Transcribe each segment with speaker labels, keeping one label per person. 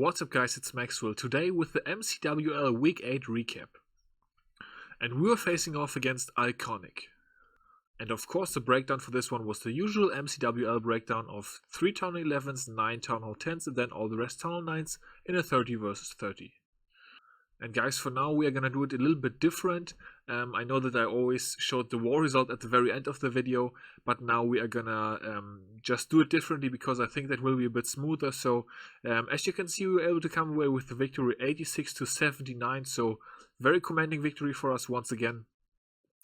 Speaker 1: What's up guys, it's Maxwell, today with the MCWL Week 8 recap. And we were facing off against iKonik. And of course the breakdown for this one was the usual MCWL breakdown of 3 Town Hall 11s, 9 Town Hall 10s and then all the rest Town Hall 9s in a 30 versus 30. And guys, for now we are gonna do it a little bit different. I know that I always showed the war result at the very end of the video, but now we are gonna just do it differently because I think that will be a bit smoother. So as you can see, we were able to come away with the victory 86-79, so very commanding victory for us once again.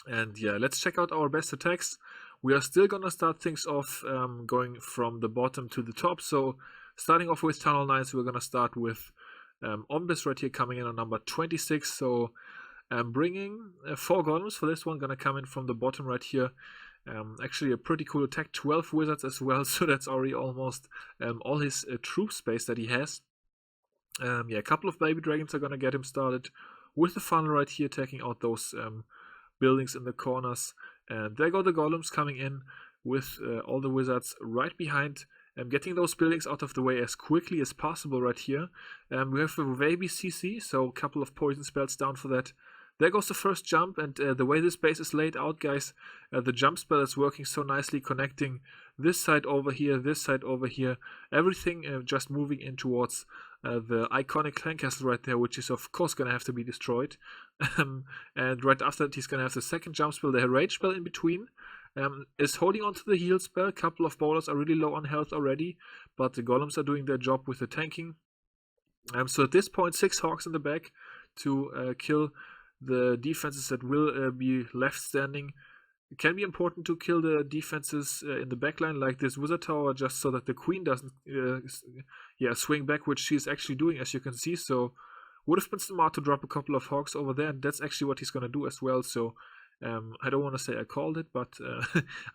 Speaker 1: And yeah, let's check out our best attacks. We are still gonna start things off going from the bottom to the top. So starting off with Town Hall 9s, we're gonna start with Ombis right here coming in on number 26, so bringing 4 golems for this one, gonna come in from the bottom right here. Actually a pretty cool attack, 12 wizards as well, so that's already almost all his troop space that he has. Yeah, a couple of baby dragons are gonna get him started with the funnel right here, taking out those buildings in the corners. And there go the golems coming in with all the wizards right behind. Getting those buildings out of the way as quickly as possible right here. We have the baby CC, so a couple of poison spells down for that. There goes the first jump, and the way this base is laid out, guys, the jump spell is working so nicely, connecting this side over here, this side over here, everything just moving in towards the iconic clan castle right there, which is of course going to have to be destroyed. And right after that he's going to have the second jump spell, the rage spell in between. Is holding on to the heal spell. A couple of bowlers are really low on health already, but the golems are doing their job with the tanking. So at this point, 6 hawks in the back to kill the defenses that will be left standing. It can be important to kill the defenses in the backline, like this wizard tower, just so that the queen doesn't swing back, which she's actually doing, as you can see. So would have been smart to drop a couple of hawks over there, and that's actually what he's going to do as well. So I don't want to say I called it, but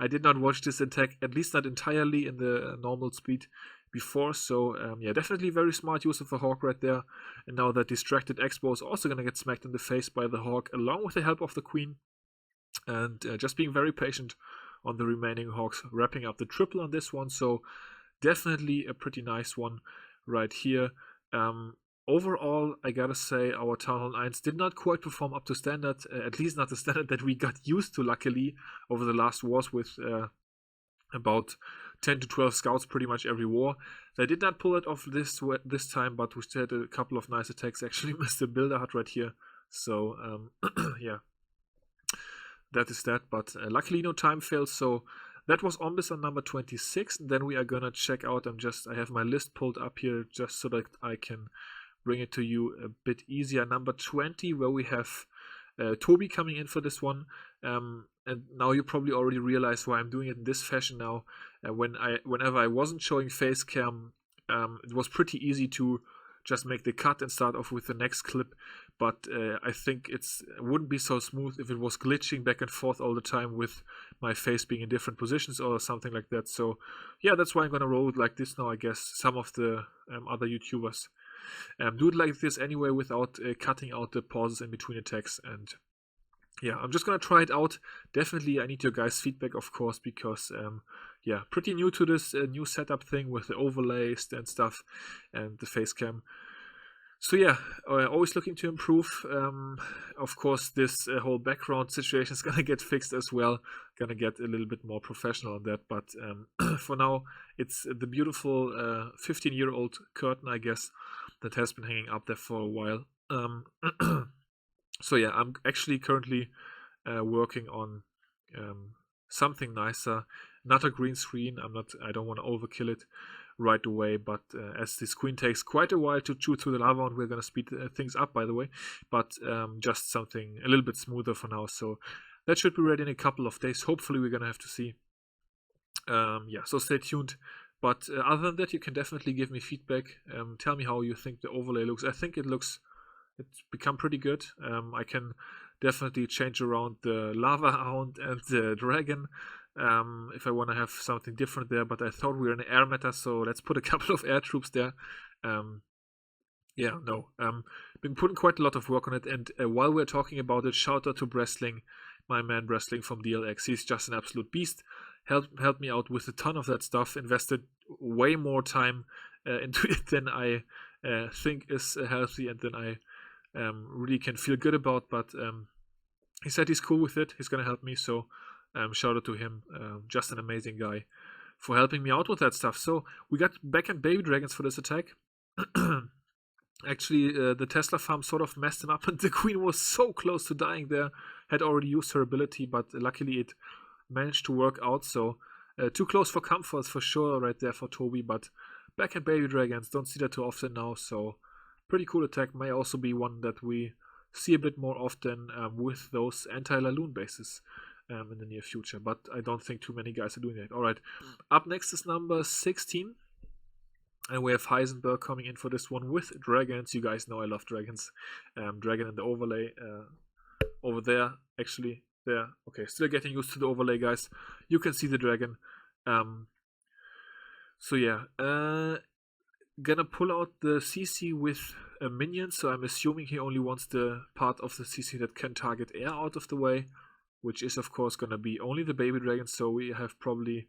Speaker 1: I did not watch this attack, at least not entirely in the normal speed before. So yeah, definitely very smart use of a hawk right there. And now that distracted Expo is also going to get smacked in the face by the hawk, along with the help of the queen. And just being very patient on the remaining hawks, wrapping up the triple on this one. So definitely a pretty nice one right here. Overall, I gotta say, our Town Hall 9s did not quite perform up to standard, at least not the standard that we got used to, luckily, over the last wars with about 10 to 12 scouts pretty much every war. They did not pull it off this time, but we still had a couple of nice attacks. Actually missed the builder hut right here, so yeah, that is that, but luckily no time fails. So that was Ombis on number 26, and then we are gonna check out, I have my list pulled up here just so that I can bring it to you a bit easier. Number 20, where we have Toby coming in for this one. And now you probably already realize why I'm doing it in this fashion now. Whenever I wasn't showing face cam, it was pretty easy to just make the cut and start off with the next clip. But I think it wouldn't be so smooth if it was glitching back and forth all the time with my face being in different positions or something like that. So yeah, that's why I'm gonna roll it like this now. I guess some of the other YouTubers do it like this anyway, without cutting out the pauses in between attacks. And yeah, I'm just gonna try it out. Definitely I need your guys' feedback, of course, because yeah, pretty new to this new setup thing with the overlays and stuff and the face cam. So yeah, always looking to improve. Of course, this whole background situation is gonna get fixed as well. Gonna get a little bit more professional on that, but for now, it's the beautiful 15-year-old curtain, I guess, that has been hanging up there for a while. So yeah, I'm actually currently working on something nicer, not a green screen. I don't want to overkill it right away, but as this queen takes quite a while to chew through the lava, and we're going to speed things up, by the way, but just something a little bit smoother for now. So that should be ready in a couple of days. Hopefully we're going to have to see. Yeah, so stay tuned. But other than that, you can definitely give me feedback. Tell me how you think the overlay looks. I think it's become pretty good. I can definitely change around the lava hound and the dragon if I want to have something different there, but I thought we were in air meta, so let's put a couple of air troops there. Yeah, no, been putting quite a lot of work on it, and while we're talking about it, shout out to Wrestling, my man Wrestling from DLX. He's just an absolute beast. Helped me out with a ton of that stuff, invested way more time into it than I think is healthy, and then I really can feel good about. But he said he's cool with it. He's gonna help me. So shout out to him. Just an amazing guy for helping me out with that stuff. So we got back and baby dragons for this attack. Actually, the Tesla farm sort of messed him up, and the queen was so close to dying there. Had already used her ability, but luckily it managed to work out. So too close for comforts for sure right there for Toby, but back and baby dragons, don't see that too often now. So pretty cool attack. May also be one that we see a bit more often with those anti-Laloon bases in the near future, but I don't think too many guys are doing that. Alright, up next is number 16. And we have Heisenberg coming in for this one with dragons. You guys know I love dragons. Dragon in the overlay over there. Actually, there. Okay, still getting used to the overlay, guys. You can see the dragon. So yeah, gonna pull out the CC with a minion. So I'm assuming he only wants the part of the CC that can target air out of the way, which is of course gonna be only the baby dragon. So we have probably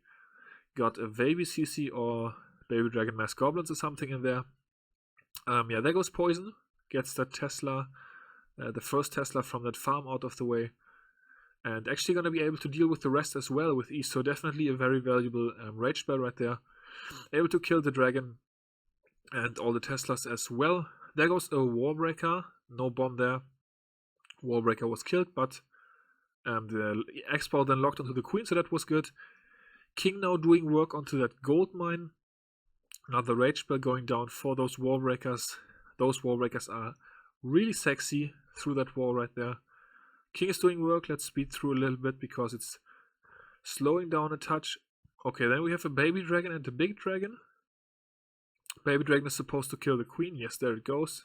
Speaker 1: got a baby CC or baby dragon mass goblins or something in there. Yeah, there goes poison. Gets that Tesla, the first Tesla from that farm out of the way. And actually going to be able to deal with the rest as well with ease. So definitely a very valuable rage spell right there. Able to kill the dragon and all the Teslas as well. There goes a Warbreaker. No bomb there. Warbreaker was killed, but the X-Ball then locked onto the queen, so that was good. King now doing work onto that gold mine. Another rage spell going down for those Warbreakers. Those Warbreakers are really sexy through that wall right there. King is doing work. Let's speed through a little bit because it's slowing down a touch. Okay, then we have a baby dragon and a big dragon. Baby dragon is supposed to kill the queen. Yes, there it goes.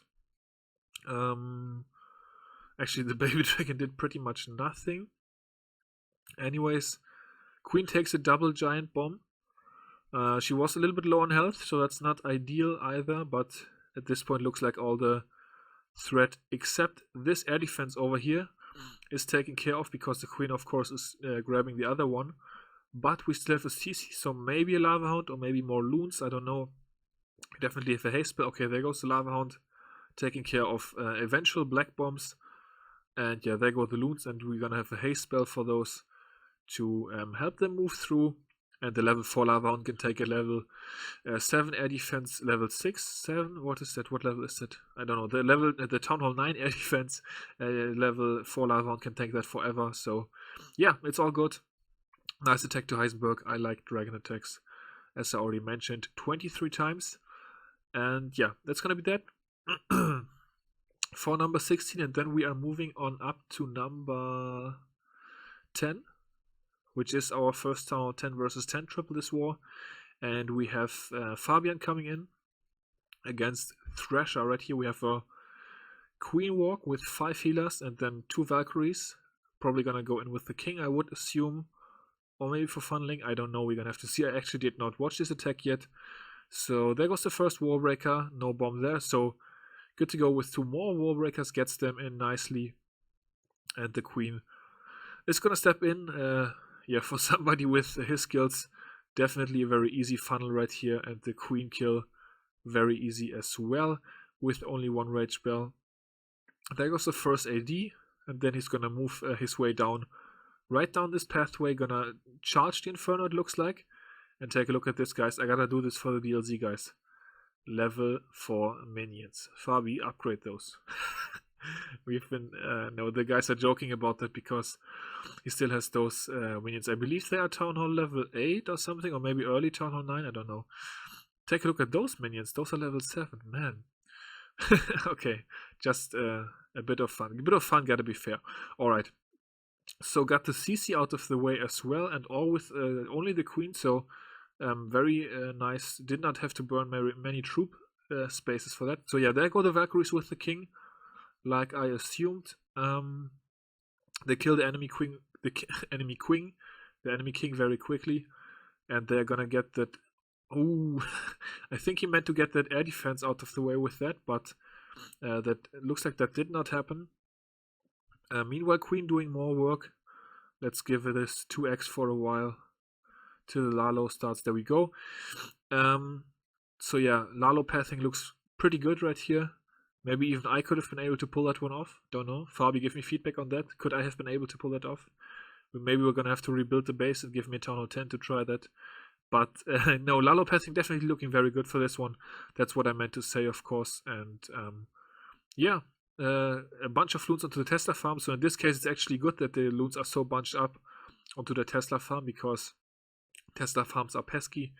Speaker 1: Actually, the baby dragon did pretty much nothing. Anyways, queen takes a double giant bomb. She was a little bit low on health, so that's not ideal either, but at this point looks like all the threat except this air defense over here is taken care of because the queen of course is grabbing the other one, but we still have a CC, so maybe a Lava Hound or maybe more loons, I don't know. Definitely have a haste spell. Okay, there goes the Lava Hound taking care of eventual black bombs, and yeah, there go the loons, and we're gonna have a haste spell for those to help them move through. And the level 4 Lava Hound can take a level 7 air defense, level 6, 7, what is that? What level is that? I don't know. The Town Hall 9 air defense, level 4 Lava Hound can take that forever. So, yeah, it's all good. Nice attack to Heisenberg. I like dragon attacks, as I already mentioned, 23 times. And yeah, that's gonna be that for number 16. And then we are moving on up to number 10. Which is our first 10 versus 10 triple this war. And we have Fabian coming in against Thrasher. Right here we have a Queen Walk with 5 healers and then 2 Valkyries. Probably gonna go in with the King, I would assume. Or maybe for funneling, I don't know, we're gonna have to see. I actually did not watch this attack yet. So there goes the first Warbreaker, no bomb there. So good to go with 2 more Warbreakers, gets them in nicely. And the Queen is gonna step in. Yeah, for somebody with his skills, definitely a very easy funnel right here, and the queen kill very easy as well with only 1 rage spell. There goes the first AD, and then he's gonna move his way down, right down this pathway, gonna charge the Inferno it looks like, and take a look at this, guys. I gotta do this for the DLC, guys. Level 4 minions. Fabi, upgrade those. We've been, no, the guys are joking about that because he still has those minions. I believe they are Town Hall level 8 or something, or maybe early Town Hall 9, I don't know. Take a look at those minions, those are level 7, man. Okay, just a bit of fun. A bit of fun, gotta be fair. Alright, so got the CC out of the way as well, and all with only the queen, so very nice. Did not have to burn many troop spaces for that. So yeah, there go the Valkyries with the king. Like I assumed, they kill the enemy queen, the enemy king very quickly, and they're gonna get that. Oh, I think he meant to get that air defense out of the way with that, but that looks like that did not happen. Meanwhile, Queen doing more work. Let's give it this 2x for a while till Lalo starts. There we go. So yeah, Lalo pathing looks pretty good right here. Maybe even I could have been able to pull that one off. Don't know. Fabi, give me feedback on that. Could I have been able to pull that off? Maybe we're gonna have to rebuild the base and give me Town Hall 10 to try that. But no, Lalo passing definitely looking very good for this one. That's what I meant to say, of course. And yeah, a bunch of loons onto the Tesla farm. So in this case, it's actually good that the loons are so bunched up onto the Tesla farm, because Tesla farms are pesky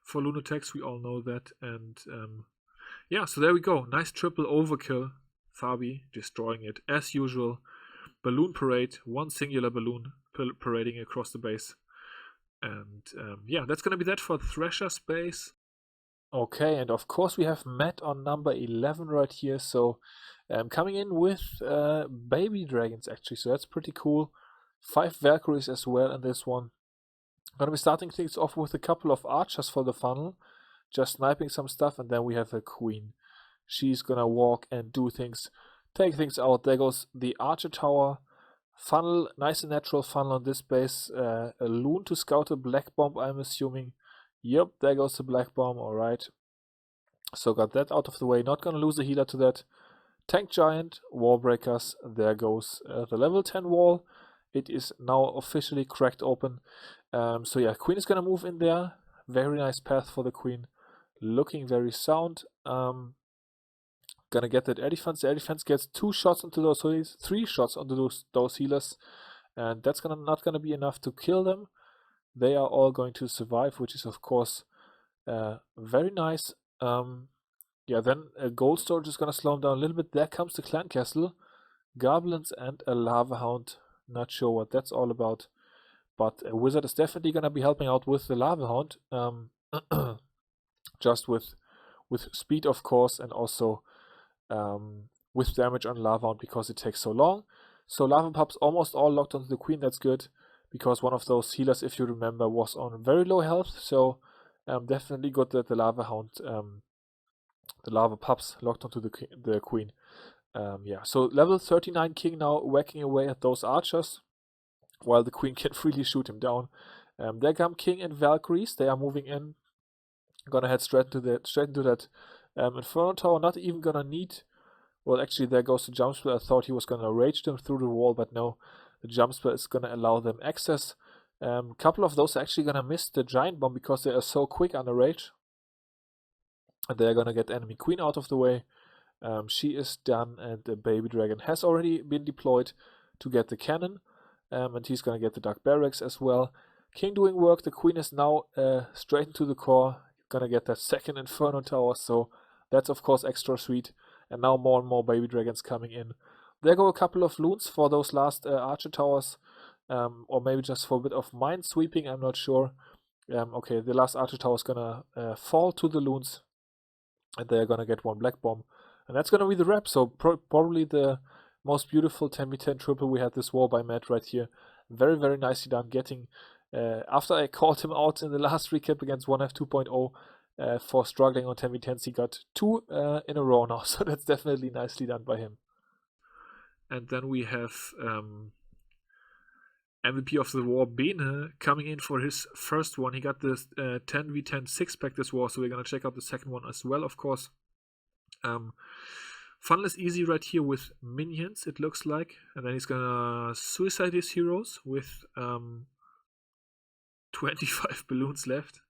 Speaker 1: for loon attacks. We all know that. And yeah, so there we go. Nice triple overkill. Fabi destroying it as usual. Balloon parade, one singular balloon parading across the base. And yeah, that's going to be that for Thresher space. Okay, and of course we have Matt on number 11 right here. So coming in with baby dragons actually, so that's pretty cool. 5 Valkyries as well in this one. Gonna be starting things off with a couple of archers for the funnel, just sniping some stuff, and then we have a queen. She's gonna walk and do things, take things out. There goes the archer tower. Funnel, nice and natural funnel on this base. A loon to scout a black bomb, I'm assuming. Yep, there goes the black bomb, alright. So got that out of the way, not gonna lose a healer to that. Tank giant, wall breakers, there goes the level 10 wall. It is now officially cracked open. So yeah, queen is gonna move in there. Very nice path for the queen. Looking very sound. Gonna get that air defense. The air defense gets 2 shots onto those healers, 3 shots onto those healers, and that's not gonna be enough to kill them. They are all going to survive, which is of course very nice. Yeah, then a gold storage is gonna slow them down a little bit. There comes the clan castle, goblins and a lava hound. Not sure what that's all about, but a wizard is definitely gonna be helping out with the lava hound. Just with speed, of course, and also with damage on lava hound because it takes so long. So lava pups almost all locked onto the queen. That's good, because one of those healers, if you remember, was on very low health. So definitely good that the lava hound, the lava pups locked onto the queen. Yeah, so level 39 king now whacking away at those archers, while the queen can freely shoot him down. There come king and Valkyries. They are moving in. Gonna head straight into that Inferno Tower. Not even gonna need... Well, actually, there goes the jump spell. I thought he was gonna rage them through the wall, but no. The jump spell is gonna allow them access. A couple of those are actually gonna miss the giant bomb because they are so quick under rage. And they're gonna get enemy queen out of the way. She is done, and the baby dragon has already been deployed to get the cannon. And he's gonna get the dark barracks as well. King doing work. The queen is now straight into the core. Gonna get that second Inferno Tower, so that's of course extra sweet. And now more and more baby dragons coming in. There go a couple of loons for those last archer towers, or maybe just for a bit of mind sweeping, I'm not sure. Okay, the last archer tower is gonna fall to the loons, and they're gonna get 1 black bomb, and that's gonna be the wrap. So probably the most beautiful 10v10 triple we had this war by Matt right here. Very, very nicely done, getting... after I called him out in the last recap against 1F 2.0 for struggling on 10v10s, he got 2 in a row now, so that's definitely nicely done by him. And then we have MVP of the war, Bene, coming in for his first one. He got this 10v10 6-pack this war, so we're going to check out the second one as well, of course. Funnel is easy right here with minions, it looks like. And then he's going to suicide his heroes with... 25 balloons left.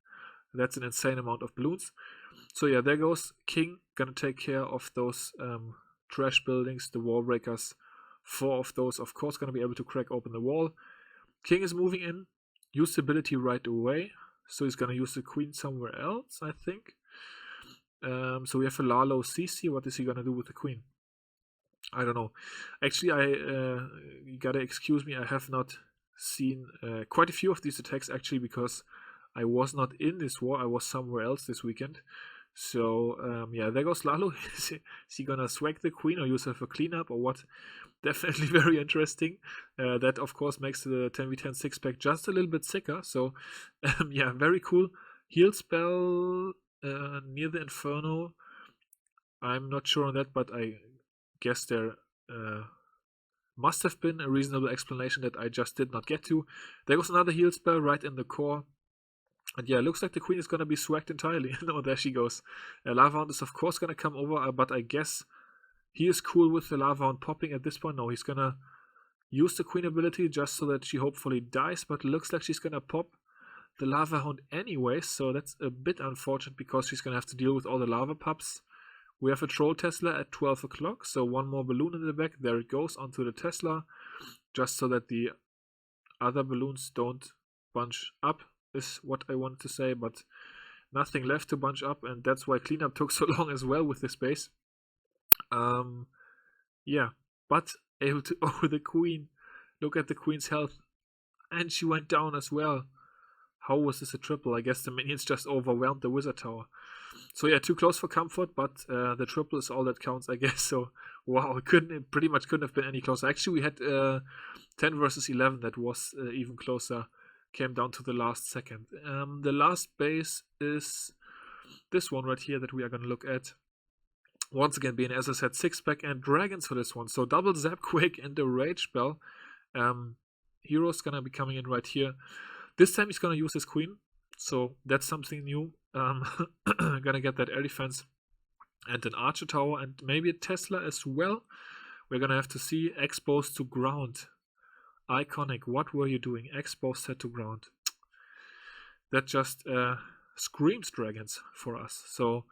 Speaker 1: That's an insane amount of balloons. So yeah, there goes King. Gonna take care of those trash buildings, the wall breakers. 4 of those, of course, gonna be able to crack open the wall. King is moving in. Use the ability right away. So he's gonna use the queen somewhere else, I think. So we have a Lalo CC. What is he gonna do with the queen? I don't know. Actually, you gotta excuse me, I have not seen quite a few of these attacks actually, because I was not in this war. I was somewhere else this weekend. So yeah, there goes Lalo. Is he gonna swag the queen or use her for cleanup or what? Definitely very interesting. That of course makes the 10v10 6-pack just a little bit sicker. So yeah, very cool. Heal spell near the Inferno. I'm not sure on that, but I guess there must have been a reasonable explanation that I just did not get to. There was another heal spell right in the core. And yeah, it looks like the queen is gonna be swagged entirely. No, there she goes. Lava Hound is of course gonna come over, but I guess he is cool with the Lava Hound popping at this point. No, he's gonna use the queen ability just so that she hopefully dies, but it looks like she's gonna pop the Lava Hound anyway, so that's a bit unfortunate because she's gonna have to deal with all the lava pups. We have a Troll Tesla at 12 o'clock, so one more balloon in the back. There it goes onto the Tesla, just so that the other balloons don't bunch up, is what I wanted to say, but nothing left to bunch up, and that's why cleanup took so long as well with this base. Yeah, but able to over the queen. Look at the queen's health, and she went down as well. How was this a triple? I guess the minions just overwhelmed the wizard tower. So yeah, too close for comfort, but the triple is all that counts, I guess. So wow, it pretty much couldn't have been any closer. Actually, we had 10 versus 11 that was even closer. Came down to the last second. The last base is this one right here that we are going to look at. Once again, being, as I said, 6-pack and dragons for this one. So double Zapquake and the Rage Bell. Hero's going to be coming in right here. This time he's going to use his queen. So that's something new. Gonna get that air defense and an archer tower and maybe a Tesla as well. We're gonna have to see. Exposed to ground. iKonik, what were you doing? Exposed set to ground. That just screams dragons for us. So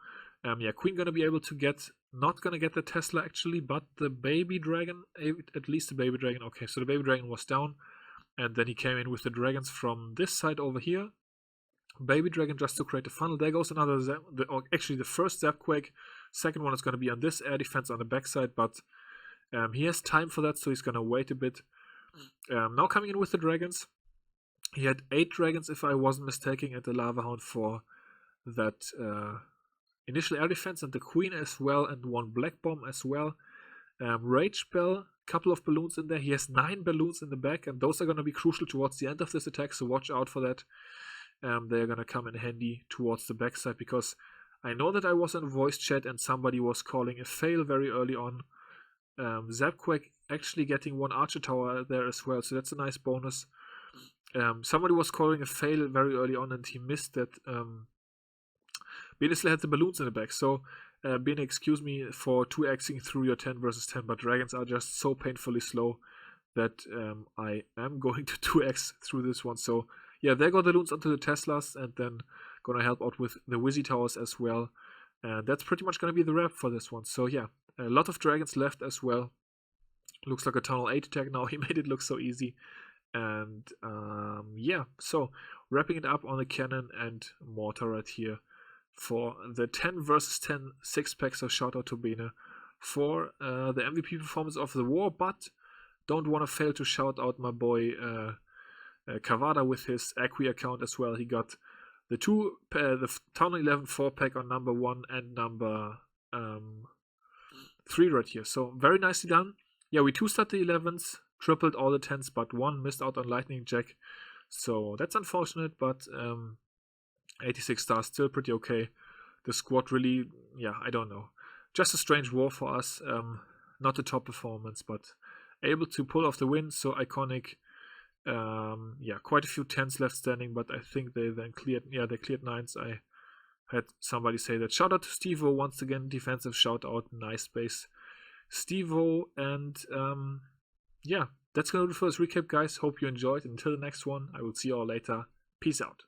Speaker 1: yeah, queen gonna be able to get, not gonna get the Tesla actually, but the baby dragon, at least the baby dragon. Okay, so the baby dragon was down, and then he came in with the dragons from this side over here. Baby dragon just to create a funnel. There goes another actually the first Zapquake. Second one is going to be on this air defense on the backside, but he has time for that, so he's going to wait a bit. Now coming in with the dragons. He had 8 dragons, if I wasn't mistaken, at the Lava Hound for that initial air defense, and the queen as well, and 1 black bomb as well. Rage Bell, couple of balloons in there. He has 9 balloons in the back, and those are going to be crucial towards the end of this attack, so watch out for that. They're gonna come in handy towards the backside, because I know that I was in voice chat and somebody was calling a fail very early on. Zapquake actually getting 1 archer tower there as well, so that's a nice bonus. Somebody was calling a fail very early on and he missed that. Benisle had the balloons in the back, so Bene, excuse me for 2xing through your 10 versus 10, but dragons are just so painfully slow that I am going to 2x through this one. So yeah, there go the balloons onto the Teslas, and then gonna help out with the Wizzy Towers as well. And that's pretty much gonna be the wrap for this one. So yeah, a lot of dragons left as well. Looks like a Tunnel 8 attack now. He made it look so easy. And yeah, so wrapping it up on the cannon and mortar right here for the 10 versus 10 6-pack. So shout out to Bene for the MVP performance of the war, but don't want to fail to shout out my boy Kawada with his Acqui account as well. He got the Town 11 4-pack on number 1 and number 3 right here. So very nicely done. Yeah, we 2-starred the 11s, tripled all the 10s, but 1 missed out on Lightning Jack. So that's unfortunate, but 86 stars, still pretty okay. The squad really, yeah, I don't know. Just a strange war for us. Not the top performance, but able to pull off the win. So iKonik. Yeah, quite a few 10s left standing, but I think they then cleared, yeah, they cleared 9s. I had somebody say that. Shout out to Stevo once again, defensive shout out, nice base, Stevo. And yeah, that's gonna do it for this recap, guys. Hope you enjoyed. Until the next one, I will see you all later. Peace out.